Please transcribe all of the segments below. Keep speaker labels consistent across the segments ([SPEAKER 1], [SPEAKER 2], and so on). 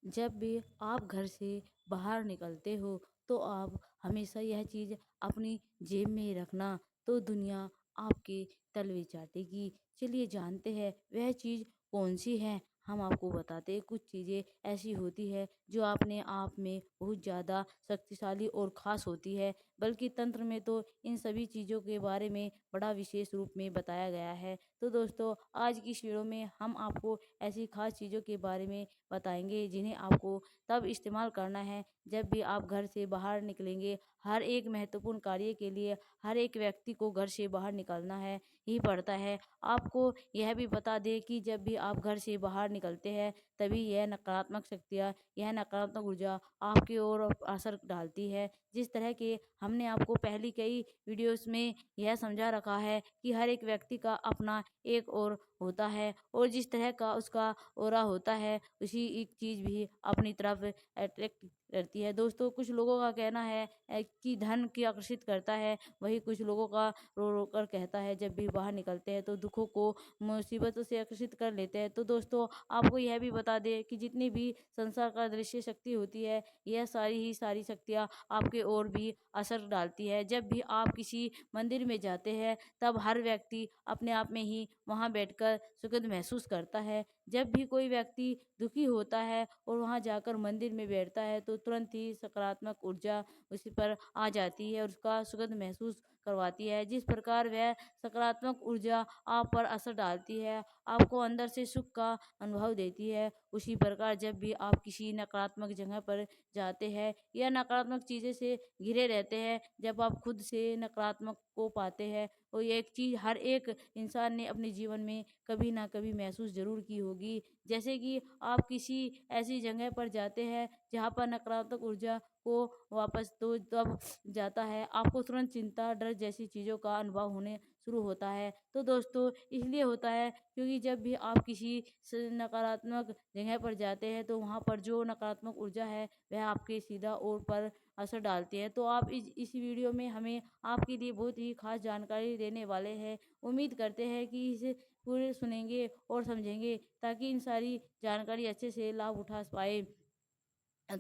[SPEAKER 1] जब भी आप घर से बाहर निकलते हो तो आप हमेशा यह चीज़ अपनी जेब में रखना, तो दुनिया आपके तलवे चाटेगी। चलिए जानते हैं वह चीज़ कौन-सी है? हम आपको बताते हैं। कुछ चीज़ें ऐसी होती है जो अपने आप में बहुत ज़्यादा शक्तिशाली और ख़ास होती है, बल्कि तंत्र में तो इन सभी चीज़ों के बारे में बड़ा विशेष रूप में बताया गया है। तो दोस्तों, आज की इस वीडियो में हम आपको ऐसी ख़ास चीज़ों के बारे में बताएँगे जिन्हें आपको तब इस्तेमाल करना है जब भी आप घर से बाहर निकलेंगे। हर एक महत्वपूर्ण कार्य के लिए हर एक व्यक्ति को घर से बाहर निकलना है ही पड़ता है। आपको यह भी बता दें कि जब भी आप घर से बाहर निकलते हैं तभी यह नकारात्मक शक्तियाँ, यह नकारात्मक ऊर्जा आपकी ओर असर डालती है। जिस तरह के हमने आपको पहली कई वीडियोज़ में यह समझा रखा है कि हर एक व्यक्ति का अपना एक ओर होता है और जिस तरह का उसका ऑरा होता है, उसी एक चीज़ भी अपनी तरफ अट्रैक्ट करती है। दोस्तों, कुछ लोगों का कहना है कि धन की आकर्षित करता है, वहीं कुछ लोगों का रो-रो कर कहता है जब भी बाहर निकलते हैं तो दुखों को, मुसीबतों से आकर्षित कर लेते हैं। तो दोस्तों, आपको यह भी बता दें कि जितनी भी संसार का दृश्य शक्ति होती है, यह सारी ही सारी शक्तियाँ आपके ओर भी असर डालती है। जब भी आप किसी मंदिर में जाते हैं, तब हर व्यक्ति अपने आप में ही वहाँ बैठकर सुखद महसूस करता है। जब भी कोई व्यक्ति दुखी होता है और वहाँ जाकर मंदिर में बैठता है, तो तुरंत ही सकारात्मक ऊर्जा उस पर आ जाती है और उसका सुगंध महसूस करवाती है। जिस प्रकार वह सकारात्मक ऊर्जा आप पर असर डालती है, आपको अंदर से सुख का अनुभव देती है, उसी प्रकार जब भी आप किसी नकारात्मक जगह पर जाते हैं या नकारात्मक चीज़ें से घिरे रहते हैं, जब आप खुद से नकारात्मक को पाते हैं, और ये एक चीज़ हर एक इंसान ने अपने जीवन में कभी ना कभी महसूस ज़रूर की होगी। जैसे कि आप किसी ऐसी जगह पर जाते हैं जहाँ पर नकारात्मक ऊर्जा को वापस तो तब जाता है, आपको तुरंत चिंता, डर जैसी चीज़ों का अनुभव होने शुरू होता है। तो दोस्तों, इसलिए होता है क्योंकि जब भी आप किसी नकारात्मक जगह पर जाते हैं तो वहाँ पर जो नकारात्मक ऊर्जा है वह आपके सीधा ओर पर असर डालती है। तो आप इस वीडियो में हमें आपके लिए बहुत ही खास जानकारी देने वाले हैं। उम्मीद करते हैं कि इसे पूरे सुनेंगे और समझेंगे ताकि इन सारी जानकारी अच्छे से लाभ उठा पाए।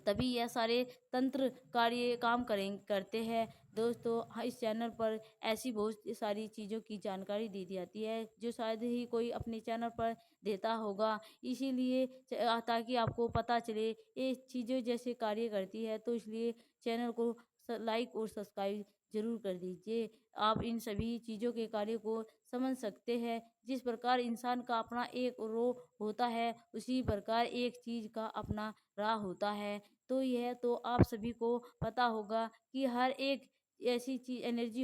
[SPEAKER 1] तभी यह सारे तंत्र कार्य काम करते हैं। दोस्तों, हाँ, इस चैनल पर ऐसी बहुत सारी चीज़ों की जानकारी दी जाती है जो शायद ही कोई अपने चैनल पर देता होगा। इसीलिए ताकि आपको पता चले ये चीज़ें जैसे कार्य करती है, तो इसलिए चैनल को लाइक और सब्सक्राइब ज़रूर कर दीजिए। आप इन सभी चीज़ों के कार्य को समझ सकते हैं। जिस प्रकार इंसान का अपना एक रो होता है, उसी प्रकार एक चीज़ का अपना राह होता है। तो यह तो आप सभी को पता होगा कि हर एक ऐसी चीज़ एनर्जी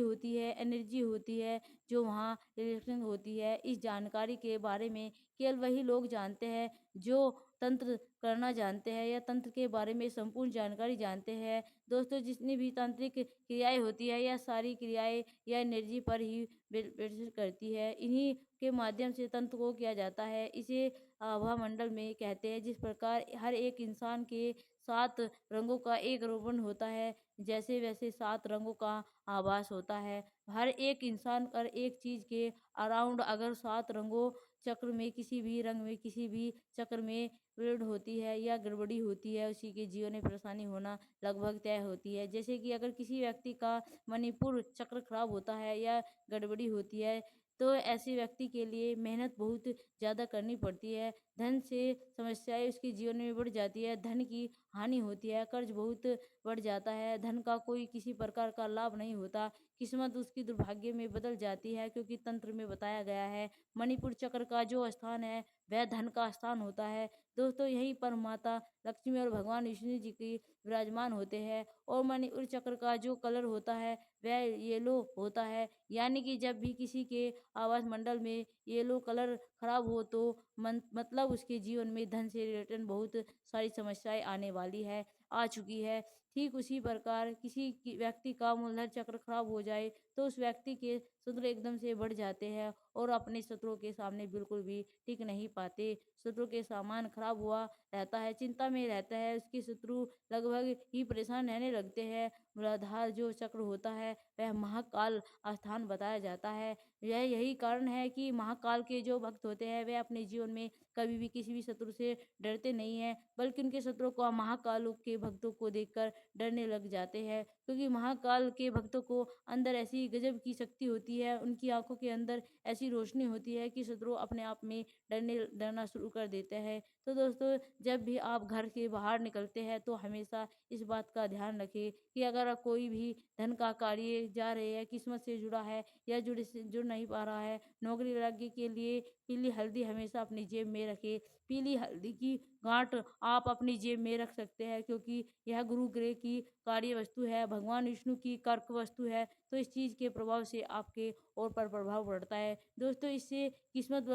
[SPEAKER 1] होती है जो वहाँ रिलेशन होती है। इस जानकारी के बारे में केवल वही लोग जानते हैं जो तंत्र करना जानते हैं या तंत्र के बारे में संपूर्ण जानकारी जानते हैं। दोस्तों, जितनी भी तांत्रिक क्रियाएँ होती है, यह सारी क्रियाएँ या एनर्जी पर ही निर्भर करती है। इन्हीं के माध्यम से तंत्र को किया जाता है। इसे आभा मंडल में कहते हैं। जिस प्रकार हर एक इंसान के 7 रंगों का एक रोगन होता है, जैसे वैसे 7 रंगों का आभास होता है। हर एक इंसान और एक चीज़ के अराउंड अगर 7 रंगों चक्र में किसी भी रंग में किसी भी चक्र में विरोध होती है या गड़बड़ी होती है, उसी के जीवन में परेशानी होना लगभग तय होती है। जैसे कि अगर किसी व्यक्ति का मणिपुर चक्र खराब होता है या गड़बड़ी होती है, तो ऐसे व्यक्ति के लिए मेहनत बहुत ज़्यादा करनी पड़ती है। धन से समस्याएँ उसके जीवन में बढ़ जाती है, धन की हानि होती है, कर्ज बहुत बढ़ जाता है, धन का कोई किसी प्रकार का लाभ नहीं होता, किस्मत उसकी दुर्भाग्य में बदल जाती है, क्योंकि तंत्र में बताया गया है मणिपुर चक्र का जो स्थान है वह धन का स्थान होता है। दोस्तों, यहीं पर माता लक्ष्मी और भगवान विष्णु जी की विराजमान होते हैं, और मणिपुर चक्र का जो कलर होता है वह येलो होता है। यानी कि जब भी किसी के आवास मंडल में येलो कलर खराब हो तो मतलब उसके जीवन में धन से रिलेटेड बहुत सारी समस्याएं आने वाली है, आ चुकी है। ठीक उसी प्रकार किसी व्यक्ति का मूलधन चक्र खराब हो जाए तो उस व्यक्ति के शत्रु एकदम से बढ़ जाते हैं और अपने शत्रुओं के सामने बिल्कुल भी टिक नहीं पाते। शत्रु के सामान खराब हुआ रहता है, चिंता में रहता है, उसके शत्रु लगभग ही परेशान रहने लगते हैं। मूलाधार जो चक्र होता है वह महाकाल स्थान बताया जाता है। यही कारण है कि महाकाल के जो भक्त होते हैं वे अपने जीवन में कभी भी किसी भी शत्रु से डरते नहीं हैं, बल्कि उनके शत्रुओं को महाकाल के भक्तों को देखकर डरने लग जाते हैं। क्योंकि महाकाल के भक्तों को अंदर ऐसी गजब की शक्ति होती है, उनकी आंखों के अंदर ऐसी रोशनी होती है कि शत्रु अपने आप में डरना शुरू कर देते हैं। तो दोस्तों, जब भी आप घर से बाहर निकलते हैं तो हमेशा इस बात का ध्यान रखें कि अगर आप कोई भी धन का कार्य जा रहे हैं, किस्मत से जुड़ा है या जुड़ नहीं पा रहा है, नौकरी लगी के लिए पीली हल्दी हमेशा अपनी जेब में रखें। पीली हल्दी की गांठ आप अपनी जेब में रख सकते हैं, क्योंकि यह गुरु ग्रह की कार्य वस्तु है, भगवान विष्णु की कर्क वस्तु है। तो इस चीज़ के प्रभाव से आपके और पर प्रभाव पड़ता है। दोस्तों, इससे किस्मत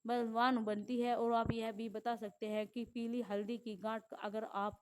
[SPEAKER 1] बलवान बनती है। और आप यह भी बता सकते हैं कि पीली हल्दी की गांठ अगर आप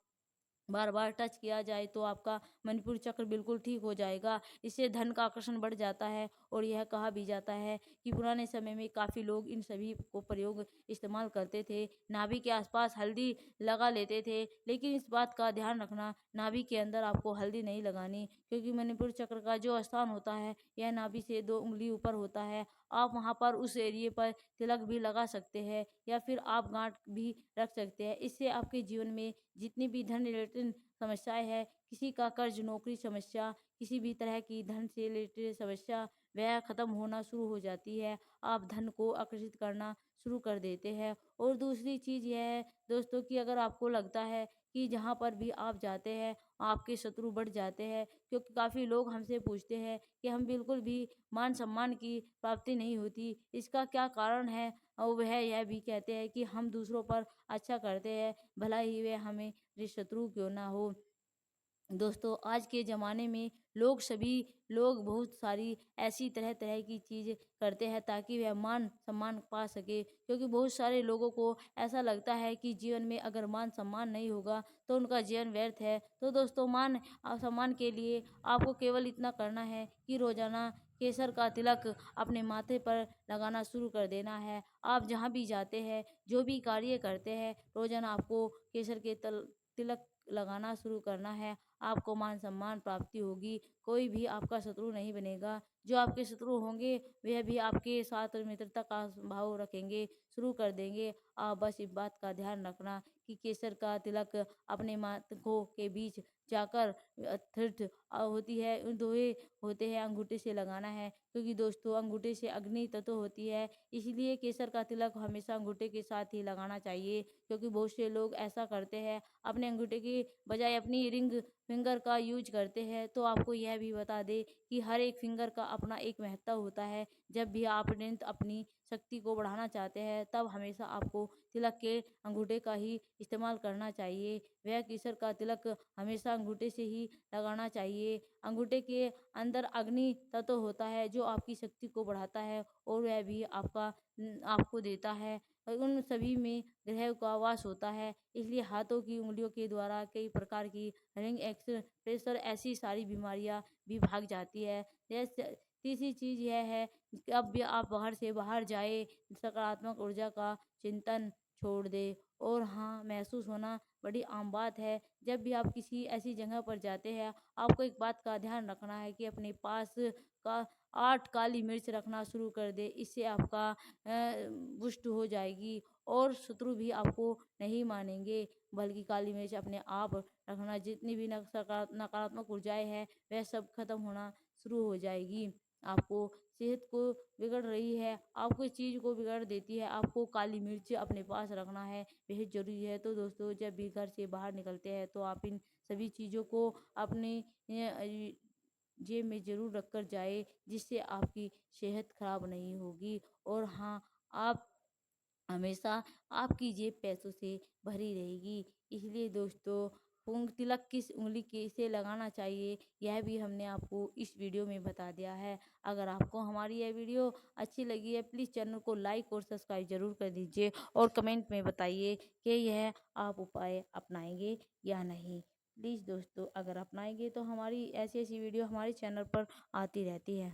[SPEAKER 1] बार बार टच किया जाए तो आपका मणिपुर चक्र बिल्कुल ठीक हो जाएगा। इससे धन का आकर्षण बढ़ जाता है। और यह कहा भी जाता है कि पुराने समय में काफ़ी लोग इन सभी को प्रयोग इस्तेमाल करते थे, नाभि के आसपास हल्दी लगा लेते थे। लेकिन इस बात का ध्यान रखना, नाभि के अंदर आपको हल्दी नहीं लगानी, क्योंकि मणिपुर चक्र का जो स्थान होता है यह नाभि से 2 उंगली ऊपर होता है। आप वहाँ पर उस एरिए पर तिलक भी लगा सकते हैं या फिर आप गांठ भी रख सकते हैं। इससे आपके जीवन में जितनी भी धन रिलेटेड समस्याएं हैं, किसी का कर्ज, नौकरी समस्या, किसी भी तरह की धन से रिलेटेड समस्या, वह खत्म होना शुरू हो जाती है। आप धन को आकर्षित करना शुरू कर देते हैं। और दूसरी चीज़ यह है दोस्तों कि अगर आपको लगता है कि जहाँ पर भी आप जाते हैं आपके शत्रु बढ़ जाते हैं, क्योंकि काफ़ी लोग हमसे पूछते हैं कि हम बिल्कुल भी मान सम्मान की प्राप्ति नहीं होती, इसका क्या कारण है? और वह यह भी कहते हैं कि हम दूसरों पर अच्छा करते हैं, भला ही वे हमें शत्रु क्यों ना हो। दोस्तों, आज के ज़माने में सभी लोग बहुत सारी ऐसी तरह तरह की चीज़ करते हैं ताकि वह मान सम्मान पा सके, क्योंकि बहुत सारे लोगों को ऐसा लगता है कि जीवन में अगर मान सम्मान नहीं होगा तो उनका जीवन व्यर्थ है। तो दोस्तों, मान और सम्मान के लिए आपको केवल इतना करना है कि रोज़ाना केसर का तिलक अपने माथे पर लगाना शुरू कर देना है। आप जहाँ भी जाते हैं, जो भी कार्य करते हैं, रोज़ाना आपको केसर के तिलक लगाना शुरू करना है। आपको मान सम्मान प्राप्ति होगी, कोई भी आपका शत्रु नहीं बनेगा। जो आपके शत्रु होंगे वह भी आपके साथ मित्रता का भाव रखेंगे, शुरू कर देंगे। आप बस इस बात का ध्यान रखना कि केसर का तिलक अपने माथों के बीच जाकर अथर्थ होती है, उन दोहे होते हैं, अंगूठे से लगाना है, क्योंकि दोस्तों अंगूठे से अग्नि तत्व होती है। इसलिए केसर का तिलक हमेशा अंगूठे के साथ ही लगाना चाहिए, क्योंकि बहुत से लोग ऐसा करते हैं, अपने अंगूठे की बजाय अपनी रिंग फिंगर का यूज करते हैं। तो आपको यह भी बता दें कि हर एक फिंगर का अपना एक महत्व होता है। जब भी आप अपनी शक्ति को बढ़ाना चाहते हैं तब हमेशा आपको तिलक के अंगूठे का ही इस्तेमाल करना चाहिए। वह केसर का तिलक हमेशा अंगूठे से ही लगाना चाहिए। अंगूठे के अंदर अग्नि तत्व होता है जो आपकी शक्ति को बढ़ाता है और वह भी आपको देता है। और उन सभी में ग्रह का वास होता है, इसलिए हाथों की उंगलियों के द्वारा कई प्रकार की रिंग प्रेशर ऐसी सारी बीमारियां भी भाग जाती है। जैसे तीसरी चीज़ यह है कि अब भी आप बाहर से बाहर जाए, सकारात्मक ऊर्जा का चिंतन छोड़ दे। और हाँ, महसूस होना बड़ी आम बात है। जब भी आप किसी ऐसी जगह पर जाते हैं, आपको एक बात का ध्यान रखना है कि अपने पास का 8 काली मिर्च रखना शुरू कर दे। इससे आपका पुष्ट हो जाएगी और शत्रु भी आपको नहीं मानेंगे, बल्कि काली मिर्च अपने आप रखना, जितनी भी नकारात्मक ऊर्जाएं हैं वह सब खत्म होना शुरू हो जाएगी। आपको सेहत को बिगड़ रही है, आपको इस चीज़ को बिगाड़ देती है, आपको काली मिर्च अपने पास रखना है, बेहद ज़रूरी है। तो दोस्तों, जब भी घर से बाहर निकलते हैं तो आप इन सभी चीज़ों को अपने जेब में ज़रूर रख कर जाए, जिससे आपकी सेहत खराब नहीं होगी। और हाँ, आप हमेशा आपकी जेब पैसों से भरी रहेगी। इसलिए दोस्तों, तिलक किस उंगली के से लगाना चाहिए यह भी हमने आपको इस वीडियो में बता दिया है। अगर आपको हमारी यह वीडियो अच्छी लगी है, प्लीज़ चैनल को लाइक और सब्सक्राइब ज़रूर कर दीजिए और कमेंट में बताइए कि यह आप उपाय अपनाएंगे या नहीं। प्लीज़ दोस्तों अगर अपनाएंगे तो हमारी ऐसी ऐसी वीडियो हमारे चैनल पर आती रहती है।